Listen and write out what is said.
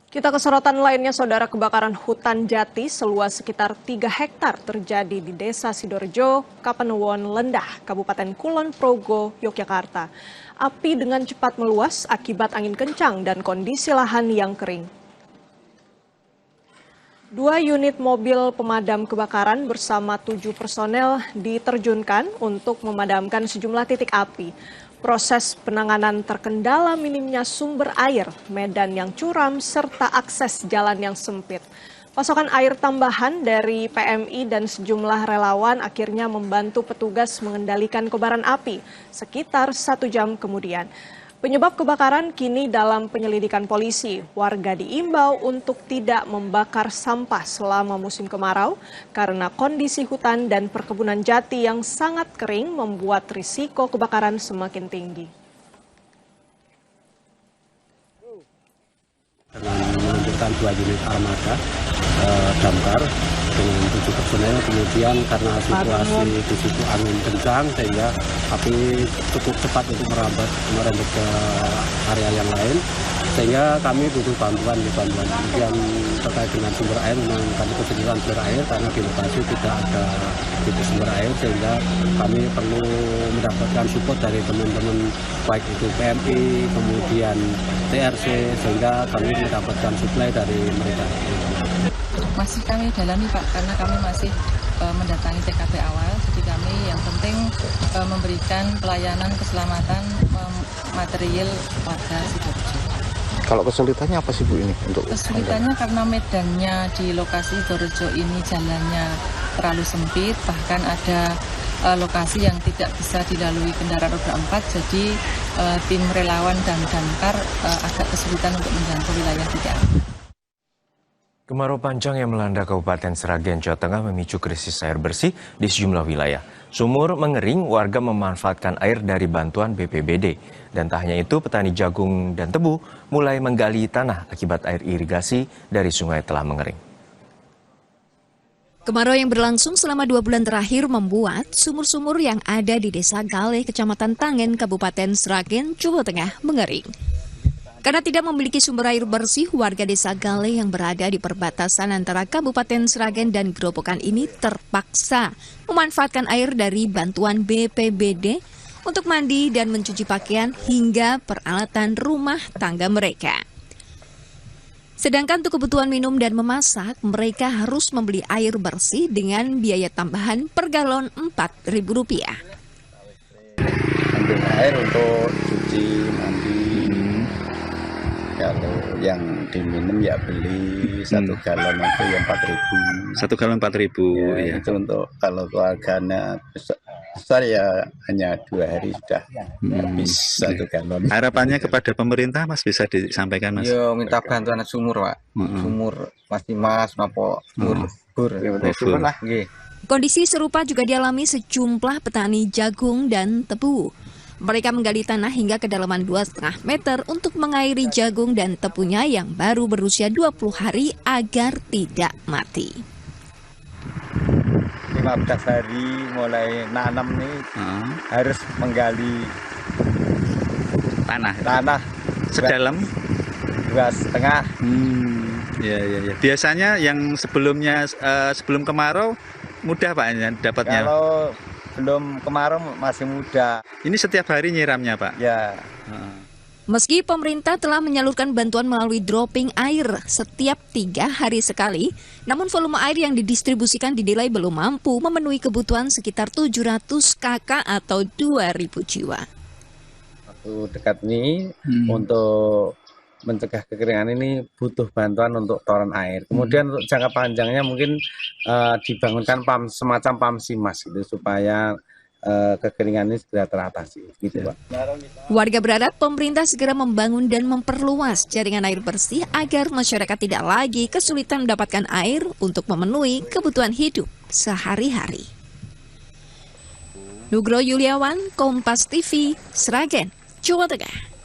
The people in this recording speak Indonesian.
Kita ke sorotan lainnya, saudara. Kebakaran hutan jati seluas sekitar 3 hektar terjadi di Desa Sidorejo, Kapanewon Lendah, Kabupaten Kulon Progo, Yogyakarta. Api dengan cepat meluas akibat angin kencang dan kondisi lahan yang kering. 2 unit mobil pemadam kebakaran bersama 7 personel diterjunkan untuk memadamkan sejumlah titik api. Proses penanganan terkendala minimnya sumber air, medan yang curam, serta akses jalan yang sempit. Pasokan air tambahan dari PMI dan sejumlah relawan akhirnya membantu petugas mengendalikan kobaran api sekitar 1 jam kemudian. Penyebab kebakaran kini dalam penyelidikan polisi. Warga diimbau untuk tidak membakar sampah selama musim kemarau karena kondisi hutan dan perkebunan jati yang sangat kering membuat risiko kebakaran semakin tinggi. Dengan meluncurkan 2 unit armada damkar dengan 7 personel, kemudian karena situasi di situ angin kencang sehingga api cukup cepat untuk merambat ke area yang lain, sehingga kami butuh bantuan. Kemudian terkait dengan sumber air, memang kami kesulitan sumber air karena di lokasi tidak ada titik sumber air, sehingga kami perlu mendapatkan support dari teman-teman baik itu PMI, kemudian TRC, sehingga kami mendapatkan suplai dari mereka. Masih kami dalami, Pak, karena kami masih mendatangi TKP awal. Jadi kami yang penting memberikan pelayanan keselamatan material warga Sidorejo. Kalau kesulitannya apa sih Bu ini? Kesulitannya karena medannya di lokasi Sidorejo ini jalannya terlalu sempit, bahkan ada lokasi yang tidak bisa dilalui kendaraan roda 4, jadi tim relawan dan damkar agak kesulitan untuk menjangkau wilayah titik api. Kemarau panjang yang melanda Kabupaten Sragen, Jawa Tengah memicu krisis air bersih di sejumlah wilayah. Sumur mengering, warga memanfaatkan air dari bantuan BPBD. Dan tak hanya itu, petani jagung dan tebu mulai menggali tanah akibat air irigasi dari sungai telah mengering. Kemarau yang berlangsung selama 2 bulan terakhir membuat sumur-sumur yang ada di Desa Galeh, Kecamatan Tangen, Kabupaten Sragen, Jawa Tengah mengering. Karena tidak memiliki sumber air bersih, warga Desa Galeh yang berada di perbatasan antara Kabupaten Sragen dan Grobogan ini terpaksa memanfaatkan air dari bantuan BPBD untuk mandi dan mencuci pakaian hingga peralatan rumah tangga mereka. Sedangkan untuk kebutuhan minum dan memasak, mereka harus membeli air bersih dengan biaya tambahan per galon Rp4.000. Ambil air untuk cuci, mandi. Kalau yang diminum ya beli 1 galon itu yang 4.000. 1 galon 4.000 ya. Itu untuk kalau keluarganya besar ya hanya 2 hari sudah habis 1 galon. Harapannya kepada pemerintah Mas bisa disampaikan Mas? Yo minta bantuan sumur Pak. Sumur pasti Mas napa bur. Kondisi serupa juga dialami sejumlah petani jagung dan tebu. Mereka menggali tanah hingga kedalaman 2,5 meter untuk mengairi jagung dan tebunya yang baru berusia 20 hari agar tidak mati. 15 hari mulai nanam nih harus menggali tanah sedalam 2,5. Ya. Biasanya yang sebelumnya sebelum kemarau mudah Pak dapatnya. Kalau belum kemarau masih muda. Ini setiap hari nyiramnya Pak? Ya. Meski pemerintah telah menyalurkan bantuan melalui dropping air setiap 3 hari sekali, namun volume air yang didistribusikan dinilai belum mampu memenuhi kebutuhan sekitar 700 kakak atau 2.000 jiwa. Waktu dekat ini untuk mencegah kekeringan ini butuh bantuan untuk toren air. Kemudian untuk jangka panjangnya mungkin dibangunkan semacam pam simas gitu supaya kekeringan ini segera teratasi gitu Pak. Warga berharap pemerintah segera membangun dan memperluas jaringan air bersih agar masyarakat tidak lagi kesulitan mendapatkan air untuk memenuhi kebutuhan hidup sehari-hari. Nugroho Yuliawan, Kompas TV, Sragen, Jawa Tengah.